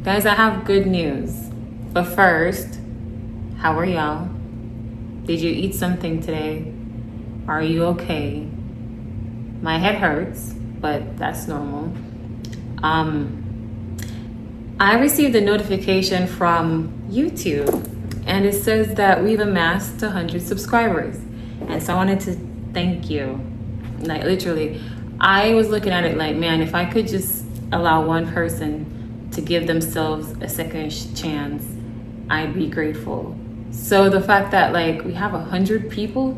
Guys, I have good news. But first, how are y'all? Did you eat something today? Are you okay? My head hurts, but that's normal. I received a notification from YouTube, and it says that we've amassed 100 subscribers. And so I wanted to thank you. Like, literally, I was looking at it like, man, if I could just allow one person to give themselves a second chance, I'd be grateful. So the fact that like we have 100 people,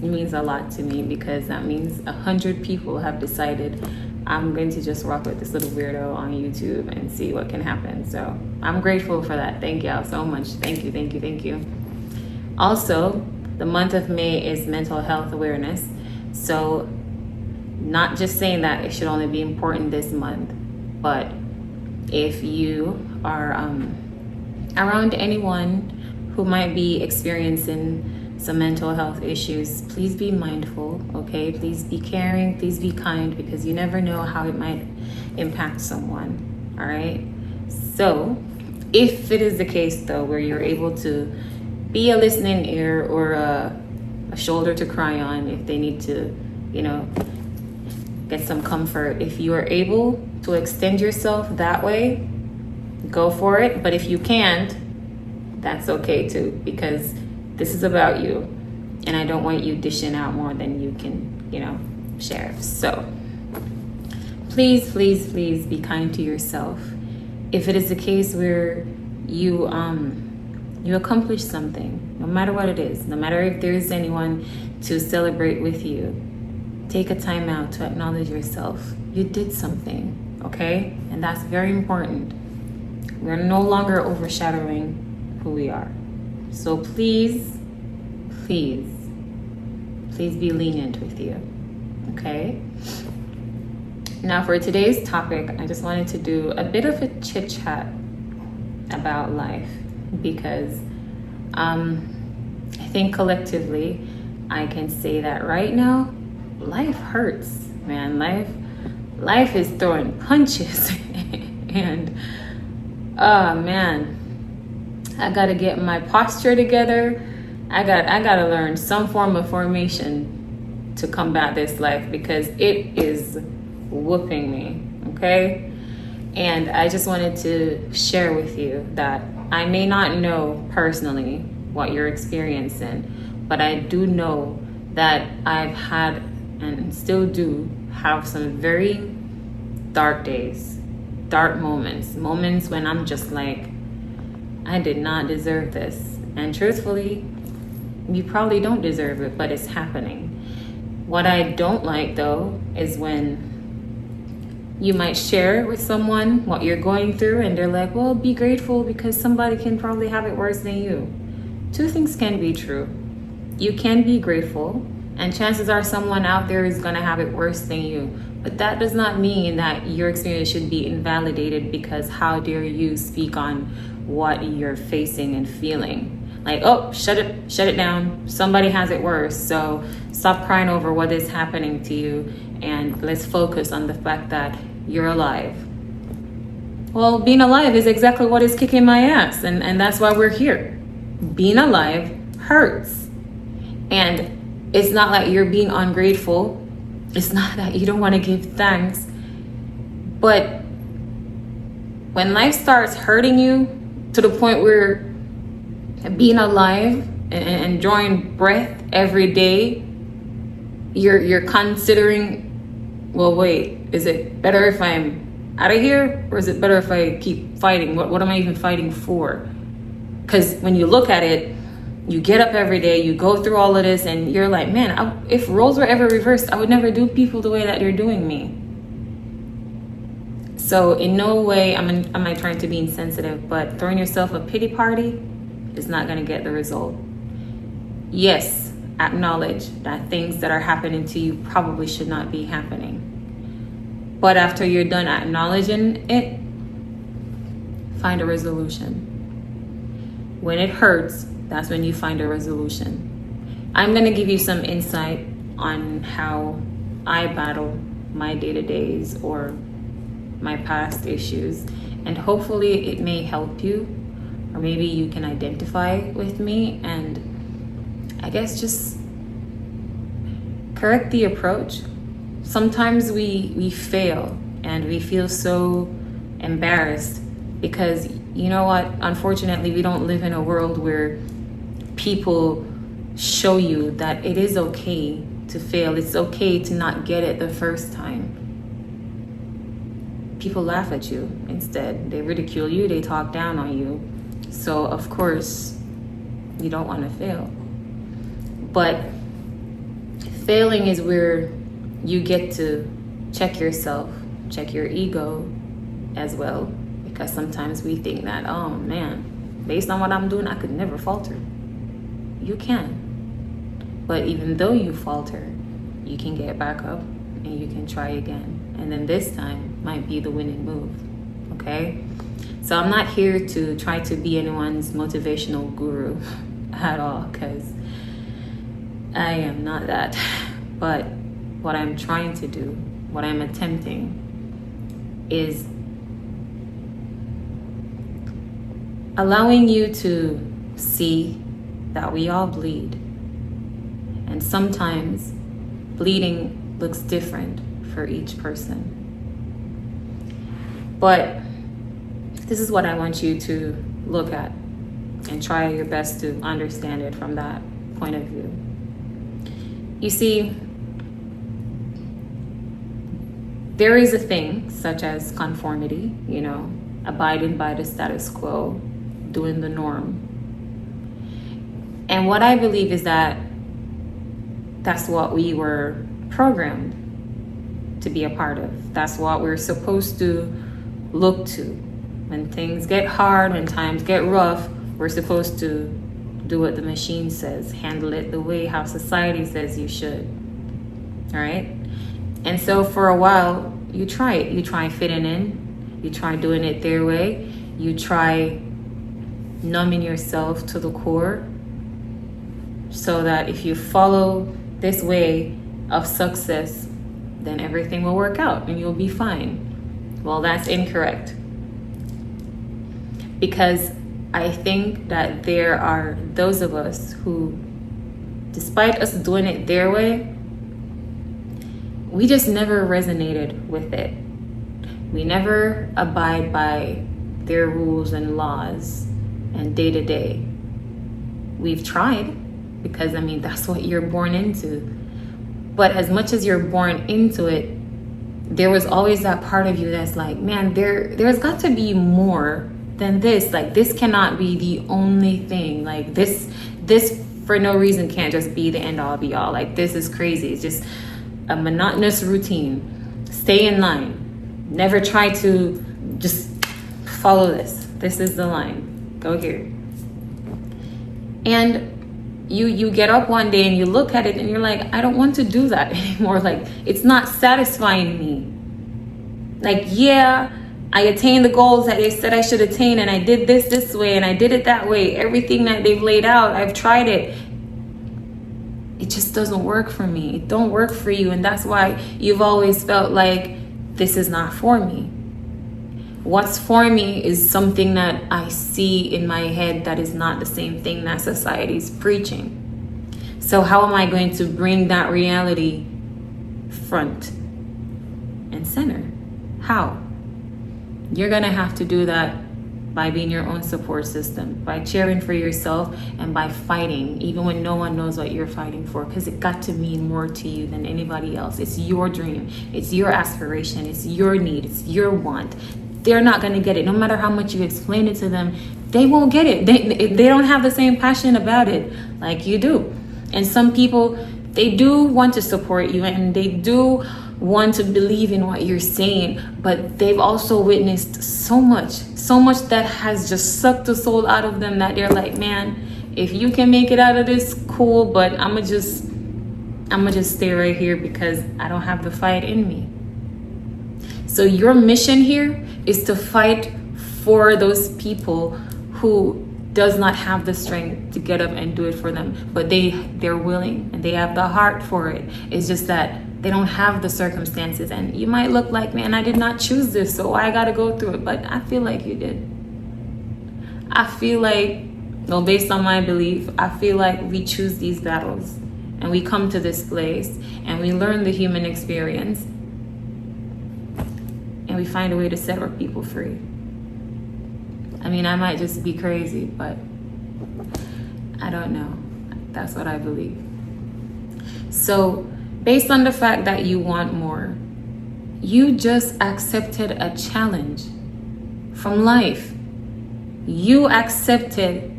it means a lot to me, because that means 100 people have decided I'm going to just rock with this little weirdo on YouTube and see what can happen. So I'm grateful for that. Thank y'all so much. Thank you, thank you, thank you. Also, the month of May is mental health awareness. So not just saying that it should only be important this month, but if you are around anyone who might be experiencing some mental health issues, please be mindful, okay? Please be caring, please be kind, because you never know how it might impact someone, all right? So if it is the case though, where you're able to be a listening ear or a shoulder to cry on if they need to, get some comfort, if you are able to extend yourself that way, go for it. But if you can't, that's okay too, because this is about you, and I don't want you dishing out more than you can, share. So please, please, please be kind to yourself. If it is the case where you accomplish something, no matter what it is, no matter if there's anyone to celebrate with you, take a time out to acknowledge yourself. You did something, okay? And that's very important. We're no longer overshadowing who we are. So please, please, please be lenient with you, okay? Now for today's topic, I just wanted to do a bit of a chit chat about life, because I think collectively I can say that right now, life hurts, man. Life is throwing punches and man, I gotta get my posture together. I gotta learn some form of formation to combat this life, because it is whooping me, okay? And I just wanted to share with you that I may not know personally what you're experiencing, but I do know that I've had and still do have some very dark days, dark moments when I'm just like, I did not deserve this. And truthfully, you probably don't deserve it, but it's happening. What I don't like though is when you might share with someone what you're going through and they're like, well, be grateful because somebody can probably have it worse than you. Two things can be true. You can be grateful, and chances are someone out there is going to have it worse than you. But that does not mean that your experience should be invalidated, because how dare you speak on what you're facing and feeling. Like, oh, shut it down. Somebody has it worse. So stop crying over what is happening to you, and let's focus on the fact that you're alive. Well, being alive is exactly what is kicking my ass, and that's why we're here. Being alive hurts. And it's not like you're being ungrateful. It's not that you don't want to give thanks. But when life starts hurting you to the point where being alive and drawing breath every day, you're considering, well, wait, is it better if I'm out of here, or is it better if I keep fighting? What am I even fighting for? Because when you look at it, you get up every day, you go through all of this, and you're like, man, if roles were ever reversed, I would never do people the way that you're doing me. So in no way am I trying to be insensitive, but throwing yourself a pity party is not going to get the result. Yes, acknowledge that things that are happening to you probably should not be happening. But after you're done acknowledging it, find a resolution. When it hurts, that's when you find a resolution. I'm going to give you some insight on how I battle my day-to-days or my past issues. And hopefully it may help you, or maybe you can identify with me and I guess just correct the approach. Sometimes we fail and we feel so embarrassed because, you know what, unfortunately we don't live in a world where people show you that it is okay to fail. It's okay to not get it the first time. People laugh at you instead. They ridicule you, they talk down on you. So of course you don't want to fail. But failing is where you get to check yourself, check your ego as well, because sometimes we think that, oh man, based on what I'm doing, I could never falter. You can. But even though you falter, you can get back up and you can try again. And then this time might be the winning move, okay? So I'm not here to try to be anyone's motivational guru at all, because I am not that. But what I'm trying to do, what I'm attempting, is allowing you to see that we all bleed. And sometimes bleeding looks different for each person. But this is what I want you to look at and try your best to understand it from that point of view. You see, there is a thing such as conformity, abiding by the status quo, doing the norm. And what I believe is that that's what we were programmed to be a part of. That's what we're supposed to look to. When things get hard, when times get rough, we're supposed to do what the machine says, handle it the way how society says you should. All right? And so for a while, you try it. You try fitting in. You try doing it their way. You try numbing yourself to the core so that if you follow this way of success, then everything will work out and you'll be fine. Well, that's incorrect. Because I think that there are those of us who, despite us doing it their way, we just never resonated with it. We never abide by their rules and laws and day to day. We've tried, because that's what you're born into. But as much as you're born into it, there was always that part of you that's like, man, there's got to be more than this. Like, this cannot be the only thing. Like, this for no reason can't just be the end all be all. Like, this is crazy. It's just a monotonous routine. Stay in line. Never try to just follow this. This is the line. Go here. And you get up one day and you look at it and you're like, I don't want to do that anymore. Like, it's not satisfying me. Like, yeah, I attained the goals that they said I should attain, and I did this way and I did it that way. Everything that they've laid out, I've tried it. It just doesn't work for me. It don't work for you. And that's why you've always felt like this is not for me. What's for me is something that I see in my head that is not the same thing that society's preaching. So how am I going to bring that reality front and center? How? You're going to have to do that by being your own support system, by cheering for yourself, and by fighting, even when no one knows what you're fighting for, because it got to mean more to you than anybody else. It's your dream. It's your aspiration. It's your need. It's your want. They're not going to get it. No matter how much you explain it to them, they won't get it. They don't have the same passion about it like you do. And some people, they do want to support you and they do want to believe in what you're saying, but they've also witnessed so much that has just sucked the soul out of them that they're like, man, if you can make it out of this, cool, but I'm gonna just stay right here because I don't have the fight in me. So your mission here is to fight for those people who does not have the strength to get up and do it for them, but they're willing and they have the heart for it. It's just that They don't have the circumstances. And you might look like, man, I did not choose this, so I got to go through it. But I feel like you did. I feel like, well, based on my belief, I feel like we choose these battles. And we come to this place and we learn the human experience. And we find a way to set our people free. I mean, I might just be crazy, but I don't know. That's what I believe. So, based on the fact that you want more, you just accepted a challenge from life. You accepted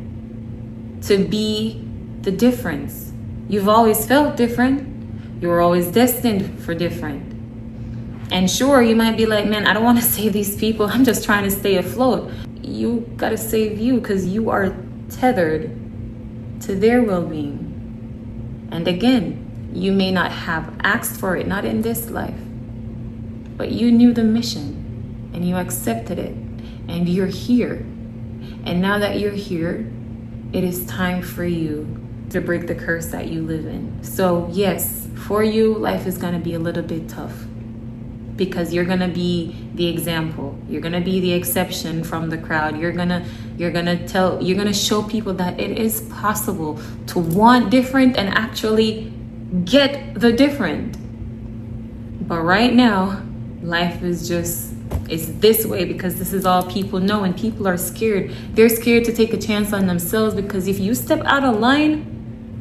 to be the difference. You've always felt different. You were always destined for different. And sure, you might be like, man, I don't want to save these people. I'm just trying to stay afloat. You got to save you because you are tethered to their well-being. And again, you may not have asked for it, not in this life, but you knew the mission and you accepted it and you're here. And now that you're here, it is time for you to break the curse that you live in. So yes, for you, life is going to be a little bit tough because you're going to be the example. You're going to be the exception from the crowd. You're going to show people that it is possible to want different and actually get the different. But right now, life is just, it's this way because this is all people know, and people are scared. They're scared to take a chance on themselves because if you step out of line,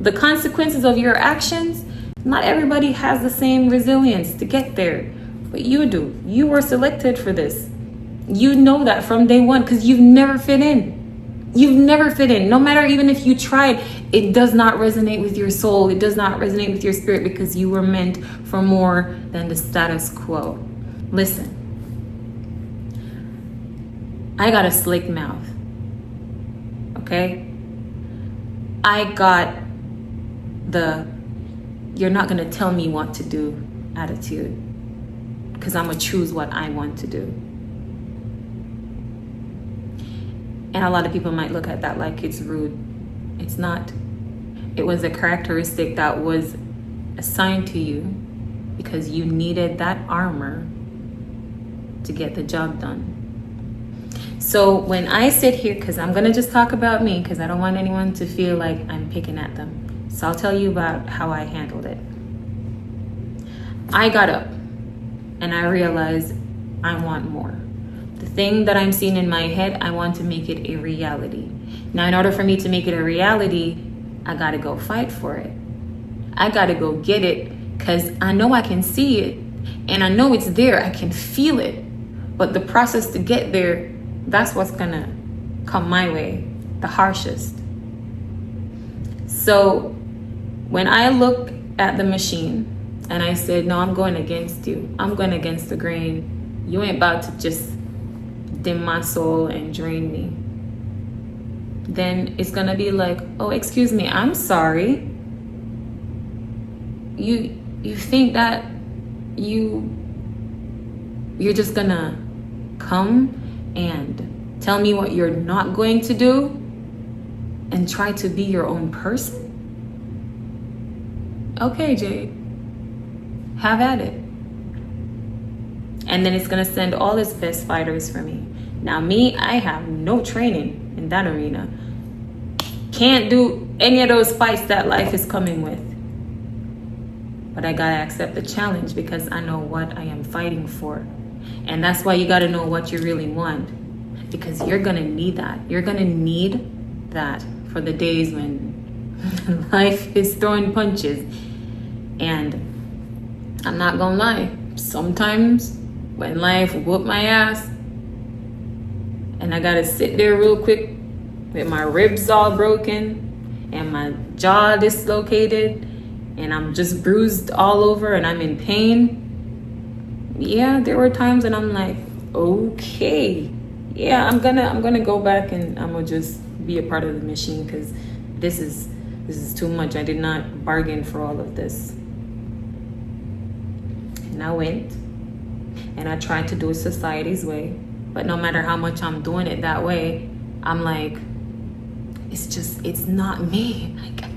the consequences of your actions, not everybody has the same resilience to get there. But you do. You were selected for this. You know that from day one because you've never fit in. You've never fit in. No matter even if you tried, it does not resonate with your soul. It does not resonate with your spirit because you were meant for more than the status quo. Listen. I got a slick mouth. Okay? I got the you're not going to tell me what to do attitude. Because I'm going to choose what I want to do. And a lot of people might look at that like it's rude. It's not. It was a characteristic that was assigned to you because you needed that armor to get the job done. So when I sit here, because I'm going to just talk about me because I don't want anyone to feel like I'm picking at them. So I'll tell you about how I handled it. I got up. And I realized I want more. The thing that I'm seeing in my head, I want to make it a reality. Now, in order for me to make it a reality, I got to go fight for it. I got to go get it because I know I can see it and I know it's there. I can feel it. But the process to get there, that's what's going to come my way, the harshest. So when I look at the machine, and I said, no, I'm going against you. I'm going against the grain. You ain't about to just dim my soul and drain me. Then it's going to be like, oh, excuse me, I'm sorry. You think that you're just going to come and tell me what you're not going to do and try to be your own person? Okay, Jade. Have at it. And then it's going to send all its best fighters for me. Now me, I have no training in that arena. Can't do any of those fights that life is coming with. But I got to accept the challenge because I know what I am fighting for. And that's why you got to know what you really want. Because you're going to need that. You're going to need that for the days when life is throwing punches. And I'm not gonna lie, sometimes when life whoop my ass and I gotta sit there real quick with my ribs all broken and my jaw dislocated and I'm just bruised all over and I'm in pain, yeah, there were times when I'm like, okay, yeah, I'm gonna go back and I'm gonna just be a part of the machine because this is too much. I did not bargain for all of this. And I went and I tried to do it society's way. But no matter how much I'm doing it that way, I'm like, it's not me. Like I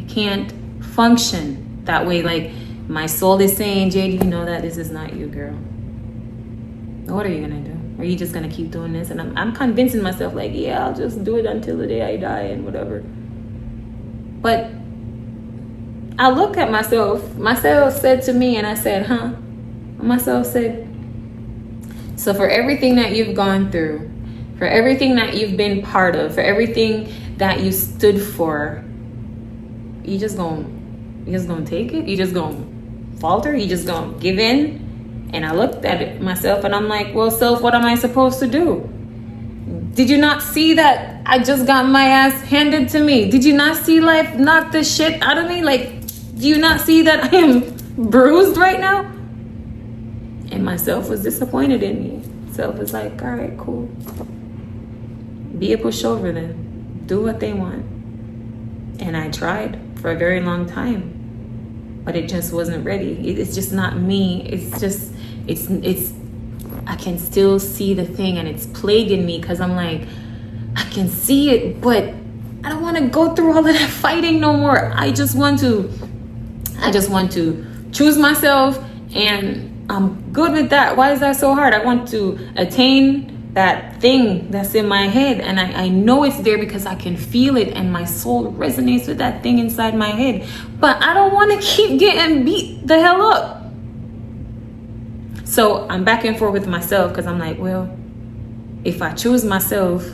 can't function that way. Like my soul is saying, Jade, you know that this is not you, girl. What are you gonna do? Are you just gonna keep doing this? And I'm convincing myself, like, yeah, I'll just do it until the day I die and whatever. But I look at myself. Myself said to me, and I said, huh? Myself said, so for everything that you've gone through, for everything that you've been part of, for everything that you stood for, you just gonna take it? You just gonna falter? You just gonna give in? And I looked at it myself and I'm like, well, self, what am I supposed to do? Did you not see that I just got my ass handed to me? Did you not see life knock the shit out of me? Like, do you not see that I am bruised right now? And myself was disappointed in me. Self was like, all right, cool. Be a pushover then. Do what they want. And I tried for a very long time, but it just wasn't ready. It's just not me. It's I can still see the thing and it's plaguing me because I'm like, I can see it, but I don't want to go through all of that fighting no more. I just want to choose myself, and I'm good with that. Why is that so hard? I want to attain that thing that's in my head, and I know it's there because I can feel it and my soul resonates with that thing inside my head. But I don't want to keep getting beat the hell up. So I'm back and forth with myself because I'm like, well, if I choose myself,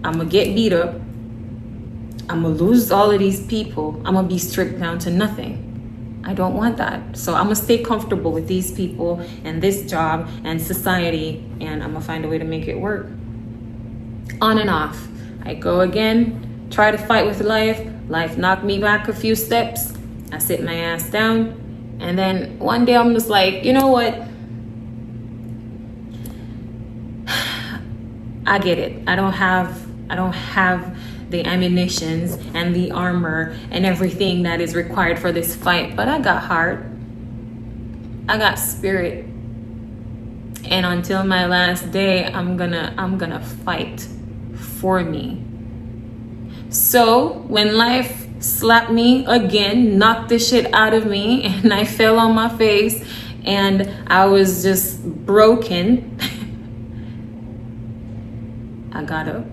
I'm gonna get beat up. I'm gonna lose all of these people. I'm gonna be stripped down to nothing. I don't want that. So I'm gonna stay comfortable with these people and this job and society, and I'm gonna find a way to make it work. On and off. I go again, try to fight with life. Life knocked me back a few steps. I sit my ass down, and then one day I'm just like, you know what? I get it. I don't have the ammunitions and the armor and everything that is required for this fight, but I got heart. I got spirit. And until my last day, I'm gonna fight for me. So when life slapped me again, knocked the shit out of me, and I fell on my face and I was just broken, I got up.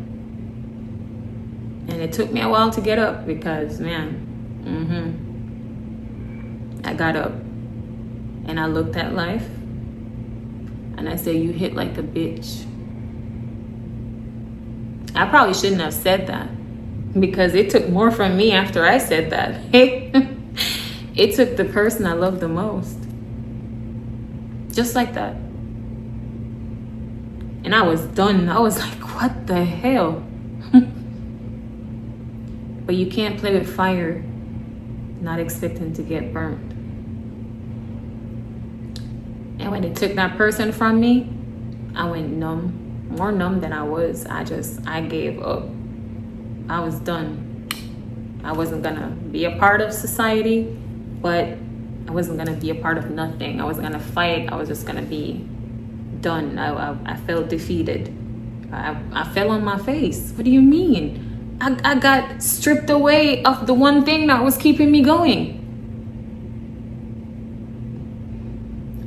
And it took me a while to get up because, man, I got up and I looked at life and I said, you hit like a bitch. I probably shouldn't have said that because it took more from me after I said that. It took the person I loved the most. Just like that. And I was done. I was like, what the hell? But you can't play with fire not expecting to get burnt. And when it took that person from me, I went numb, more numb than I was. I gave up. I was done. I wasn't gonna be a part of society, but I wasn't gonna be a part of nothing. I wasn't gonna fight. I was just gonna be done. I felt defeated. I fell on my face. What do you mean? I got stripped away of the one thing that was keeping me going.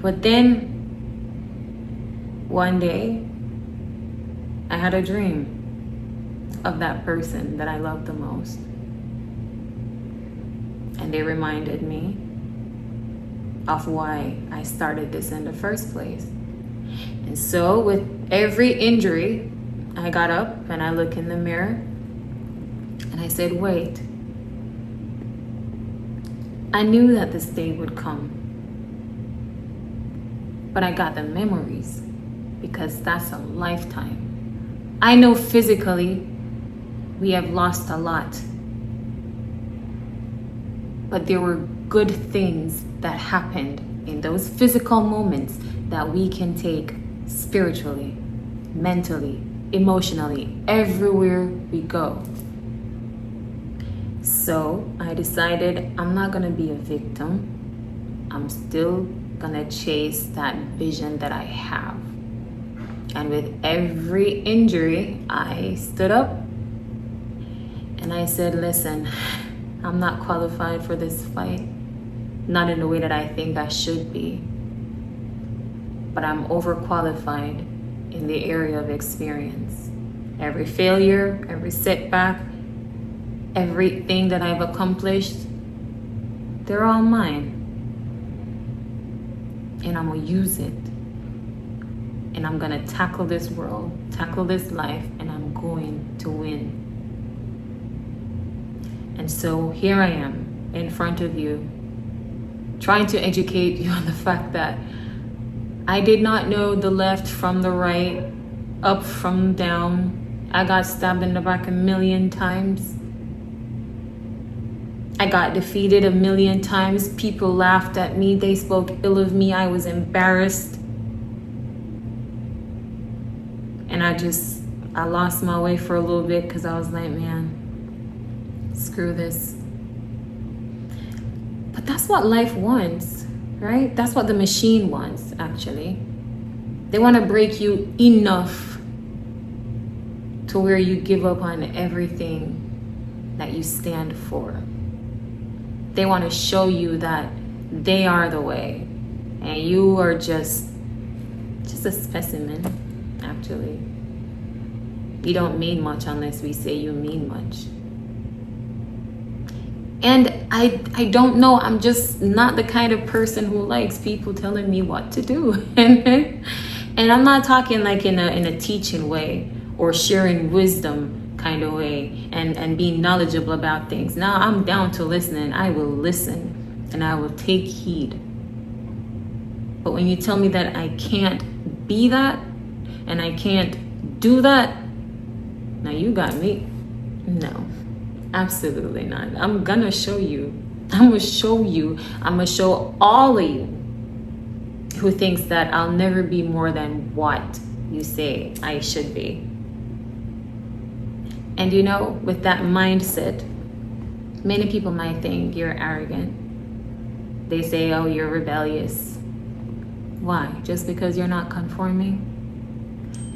But then, one day, I had a dream of that person that I loved the most. And they reminded me of why I started this in the first place. And so, with every injury, I got up and I look in the mirror and I said, wait, I knew that this day would come, but I got the memories because that's a lifetime. I know physically we have lost a lot, but there were good things that happened in those physical moments that we can take spiritually, mentally, emotionally, everywhere we go. So I decided I'm not gonna be a victim. I'm still gonna chase that vision that I have. And with every injury, I stood up and I said, listen, I'm not qualified for this fight. not in the way that I think I should be, but I'm overqualified in the area of experience. Every failure, every setback, everything that I've accomplished, they're all mine. And I'm gonna use it. And I'm gonna tackle this world, tackle this life, and I'm going to win. And so here I am in front of you, trying to educate you on the fact that I did not know the left from the right, up from down. I got stabbed in the back 1,000,000 times. I got defeated 1,000,000 times. People laughed at me. They spoke ill of me. I was embarrassed. And I lost my way for a little bit because I was like, man, screw this. But that's what life wants, right? That's what the machine wants, actually. They want to break you enough to where you give up on everything that you stand for. They want to show you that they are the way, and you are just a specimen, actually. You don't mean much unless we say you mean much. And I don't know, I'm just not the kind of person who likes people telling me what to do. And I'm not talking like in a teaching way or sharing wisdom kind of way and being knowledgeable about things. Now I'm down to listening. I will listen and I will take heed. But when you tell me that I can't be that and I can't do that, now you got me. No, absolutely not. I'm gonna show you. I'm gonna show all of you who thinks that I'll never be more than what you say I should be. And you know, with that mindset, many people might think you're arrogant. They say, oh, you're rebellious. Why? Just because you're not conforming?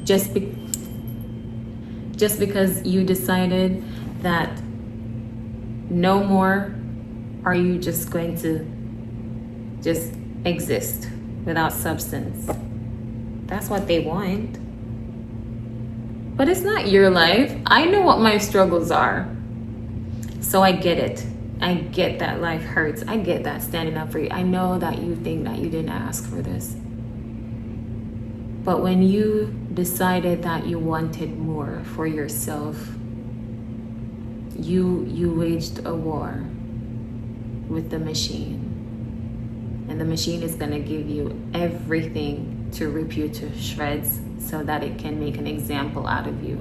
Just because you decided that no more are you just going to just exist without substance. That's what they want. But it's not your life. I know what my struggles are. So I get it. I get that life hurts. I get that standing up for you. I know that you think that you didn't ask for this. But when you decided that you wanted more for yourself, you waged a war with the machine. And the machine is going to give you everything to rip you to shreds so that it can make an example out of you.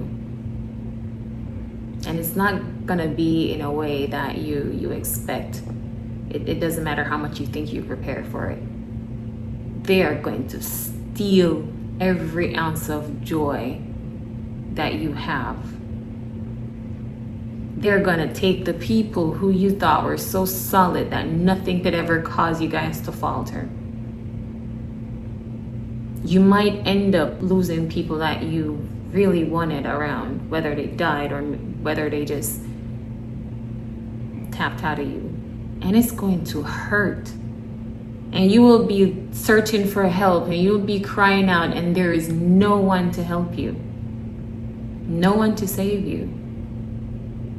And it's not going to be in a way that you expect. It doesn't matter how much you think you prepared for it. They are going to steal every ounce of joy that you have. They're going to take the people who you thought were so solid that nothing could ever cause you guys to falter. You might end up losing people that you really wanted around, whether they died or whether they just tapped out of you. And it's going to hurt. And you will be searching for help and you'll be crying out, and there is no one to help you. No one to save you.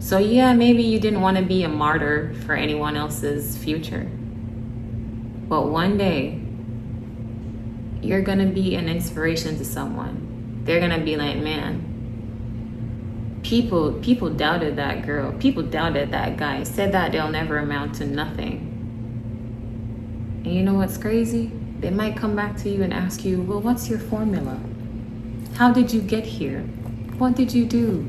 So yeah, maybe you didn't want to be a martyr for anyone else's future. But one day, you're going to be an inspiration to someone. They're going to be like, man, people doubted that girl. People doubted that guy. Said that they'll never amount to nothing. And you know what's crazy? They might come back to you and ask you, well, what's your formula? How did you get here? What did you do?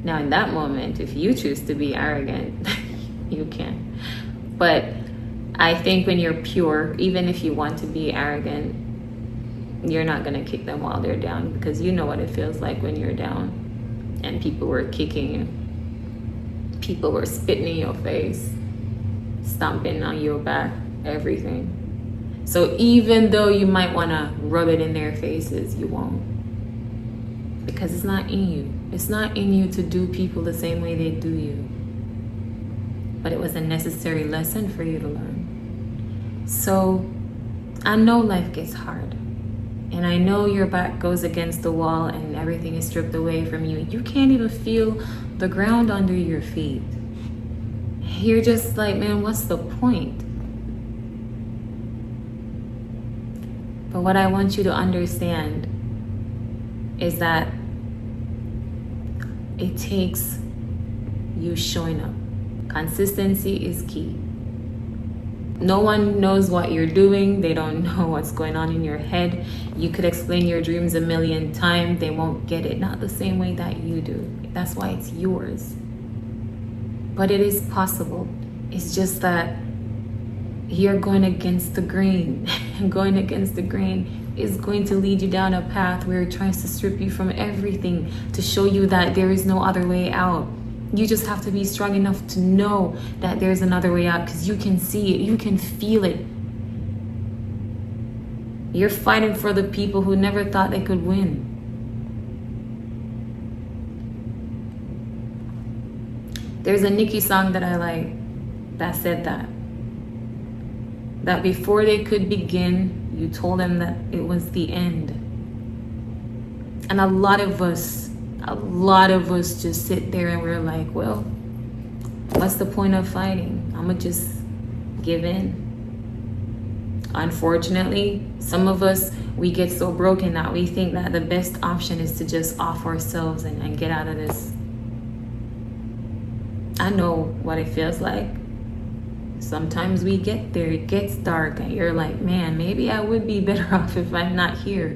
Now, in that moment, if you choose to be arrogant, you can. But I think when you're pure, even if you want to be arrogant, you're not going to kick them while they're down, because you know what it feels like when you're down and people were kicking you. People were spitting in your face, stomping on your back, everything. So even though you might want to rub it in their faces, you won't. Because it's not in you. It's not in you to do people the same way they do you. but it was a necessary lesson for you to learn. So I know life gets hard, and I know your back goes against the wall and everything is stripped away from you. You can't even feel the ground under your feet. You're just like, man, what's the point? But what I want you to understand is that it takes you showing up. Consistency is key. No one knows what you're doing. They don't know what's going on in your head. You could explain your dreams a million times. They won't get it. Not the same way that you do. That's why it's yours. But it is possible. It's just that you're going against the grain. And going against the grain is going to lead you down a path where it tries to strip you from everything to show you that there is no other way out. You just have to be strong enough to know that there's another way out, because you can see it, you can feel it. You're fighting for the people who never thought they could win. There's a Nicki song that I like that said that before they could begin, you told them that it was the end. And a lot of us just sit there and we're like, well, what's the point of fighting? I'm gonna just give in. Unfortunately, some of us, we get so broken that we think that the best option is to just off ourselves and get out of this. I know what it feels like. Sometimes we get there, it gets dark, and you're like, man, maybe I would be better off if I'm not here.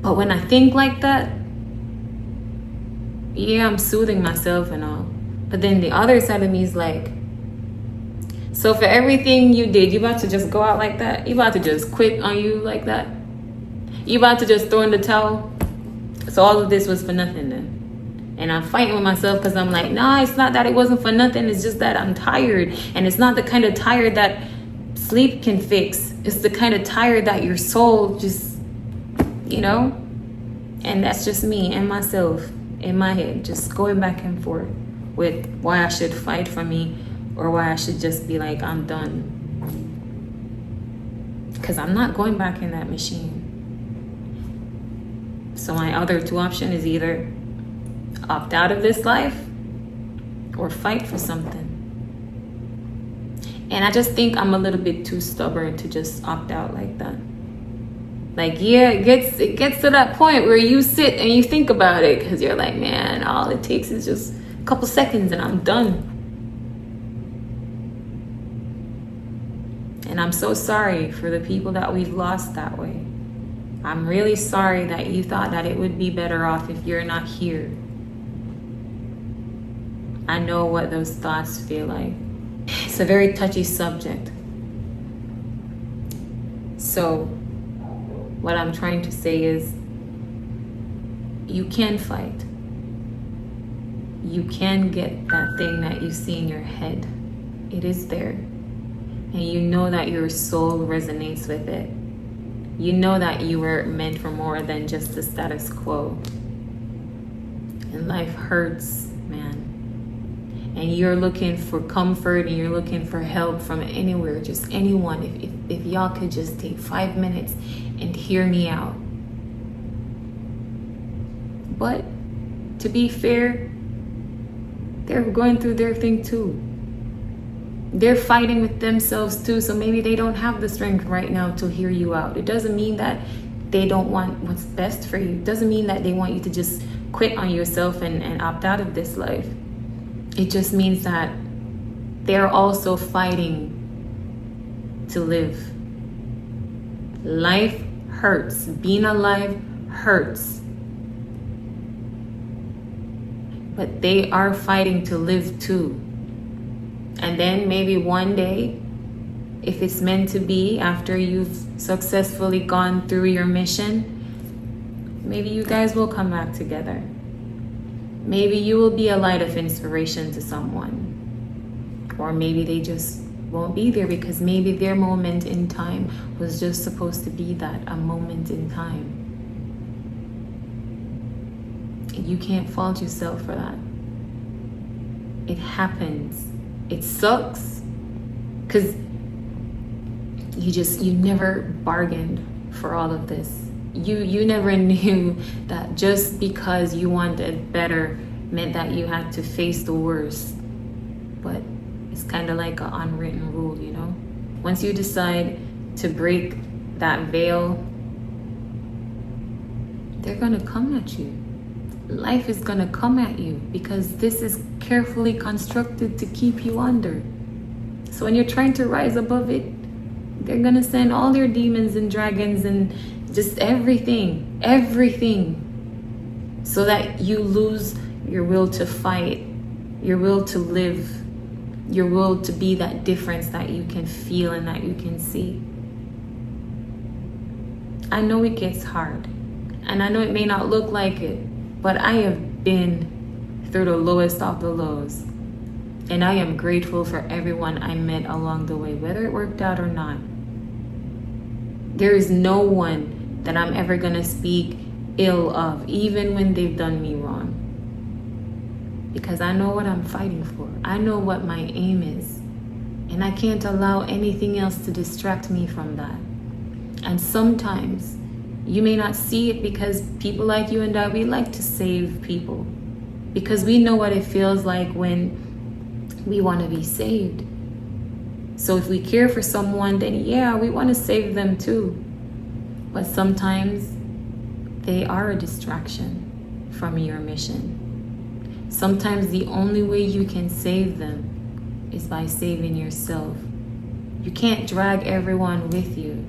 But when I think like that, yeah, I'm soothing myself and all. But then the other side of me is like, so for everything you did, you about to just go out like that? You about to just quit on you like that? You about to just throw in the towel? So all of this was for nothing then? And I'm fighting with myself because I'm like, nah, it's not that it wasn't for nothing. It's just that I'm tired. And it's not the kind of tired that sleep can fix. It's the kind of tired that your soul just, you know? And that's just me and myself in my head, just going back and forth with why I should fight for me or why I should just be like, I'm done. Because I'm not going back in that machine. So my other two options is either opt out of this life or fight for something. And I just think I'm a little bit too stubborn to just opt out like that. Like, yeah, it gets to that point where you sit and you think about it because you're like, man, all it takes is just a couple seconds and I'm done. And I'm so sorry for the people that we've lost that way. I'm really sorry that you thought that it would be better off if you're not here. I know what those thoughts feel like. It's a very touchy subject. So what I'm trying to say is you can fight. You can get that thing that you see in your head. It is there. And you know that your soul resonates with it. You know that you were meant for more than just the status quo. And life hurts, man. And you're looking for comfort and you're looking for help from anywhere, just anyone. If y'all could just take 5 minutes and hear me out. But to be fair, they're going through their thing too. They're fighting with themselves too, so maybe they don't have the strength right now to hear you out. It doesn't mean that they don't want what's best for you. It doesn't mean that they want you to just quit on yourself and opt out of this life. It just means that they're also fighting to live. Life hurts. Being alive hurts. But they are fighting to live too. And then maybe one day, if it's meant to be, after you've successfully gone through your mission, maybe you guys will come back together. Maybe you will be a light of inspiration to someone. Or maybe they just won't be there because maybe their moment in time was just supposed to be that, a moment in time. You can't fault yourself for that. It happens. It sucks because you never bargained for all of this. You never knew that just because you wanted better meant that you had to face the worst. But it's kind of like an unwritten rule, you know? Once you decide to break that veil, they're gonna come at you. Life is gonna come at you because this is carefully constructed to keep you under. So when you're trying to rise above it, they're gonna send all their demons and dragons and just everything, so that you lose your will to fight, your will to live, your will to be that difference that you can feel and that you can see. I know it gets hard, and I know it may not look like it, but I have been through the lowest of the lows. And I am grateful for everyone I met along the way, whether it worked out or not. There is no one that I'm ever gonna speak ill of, even when they've done me wrong. Because I know what I'm fighting for. I know what my aim is. And I can't allow anything else to distract me from that. And sometimes you may not see it because people like you and I, we like to save people. Because we know what it feels like when we want to be saved. So if we care for someone, then yeah, we want to save them too. But sometimes they are a distraction from your mission. Sometimes the only way you can save them is by saving yourself. You can't drag everyone with you,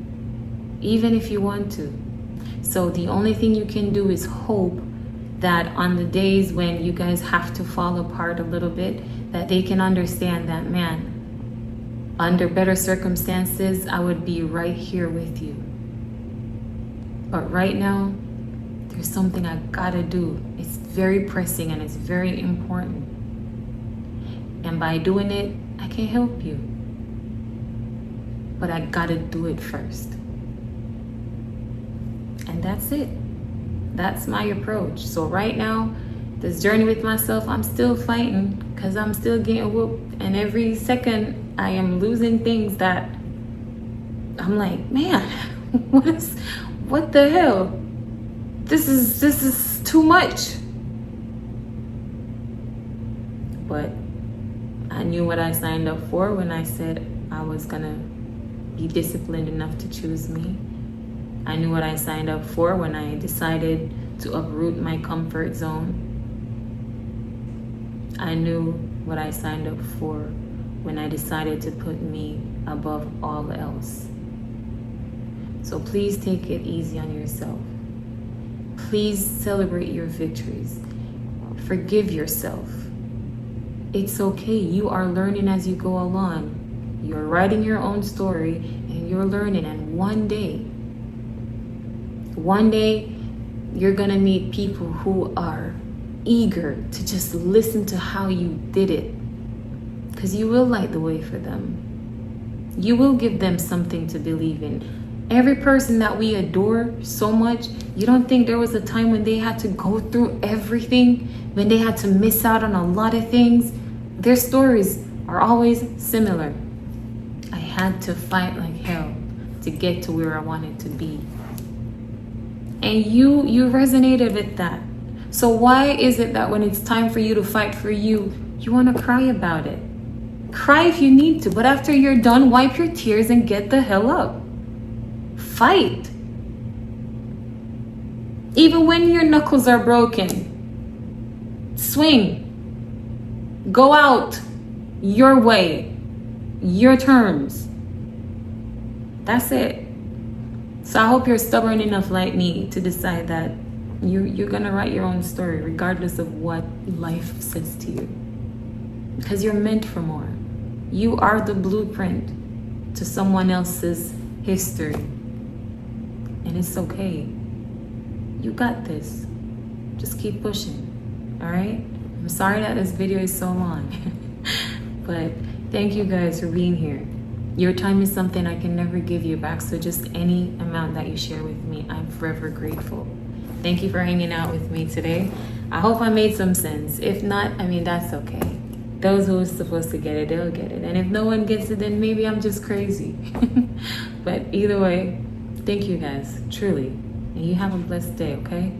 even if you want to. So the only thing you can do is hope that on the days when you guys have to fall apart a little bit, that they can understand that, man, under better circumstances, I would be right here with you. But right now, there's something I gotta do. It's very pressing and it's very important. And by doing it, I can help you. But I gotta do it first. And that's it. That's my approach. So right now, this journey with myself, I'm still fighting because I'm still getting whooped. And every second, I am losing things that I'm like, man, what the hell? This is too much. But I knew what I signed up for when I said I was gonna be disciplined enough to choose me. I knew what I signed up for when I decided to uproot my comfort zone. I knew what I signed up for when I decided to put me above all else. So please take it easy on yourself. Please celebrate your victories. Forgive yourself. It's okay. You are learning as you go along. You're writing your own story and you're learning. And one day, you're gonna meet people who are eager to just listen to how you did it. Because you will light the way for them. You will give them something to believe in. Every person that we adore so much, you don't think there was a time when they had to go through everything, when they had to miss out on a lot of things? Their stories are always similar. I had to fight like hell to get to where I wanted to be. And you resonated with that. So why is it that when it's time for you to fight for you, you want to cry about it? Cry if you need to, but after you're done, wipe your tears and get the hell up. Fight. Even when your knuckles are broken, swing. Go out your way, your terms. That's it. So I hope you're stubborn enough like me to decide that you're gonna write your own story regardless of what life says to you. Because you're meant for more. You are the blueprint to someone else's history. And it's okay. You got this. Just keep pushing. All right? I'm sorry that this video is so long. But thank you guys for being here. Your time is something I can never give you back, so just any amount that you share with me, I'm forever grateful. Thank you for hanging out with me today. I hope I made some sense. If not, that's okay. those who are supposed to get it, they'll get it. And if no one gets it, then maybe I'm just crazy. But either way, thank you guys, truly. And you have a blessed day, okay?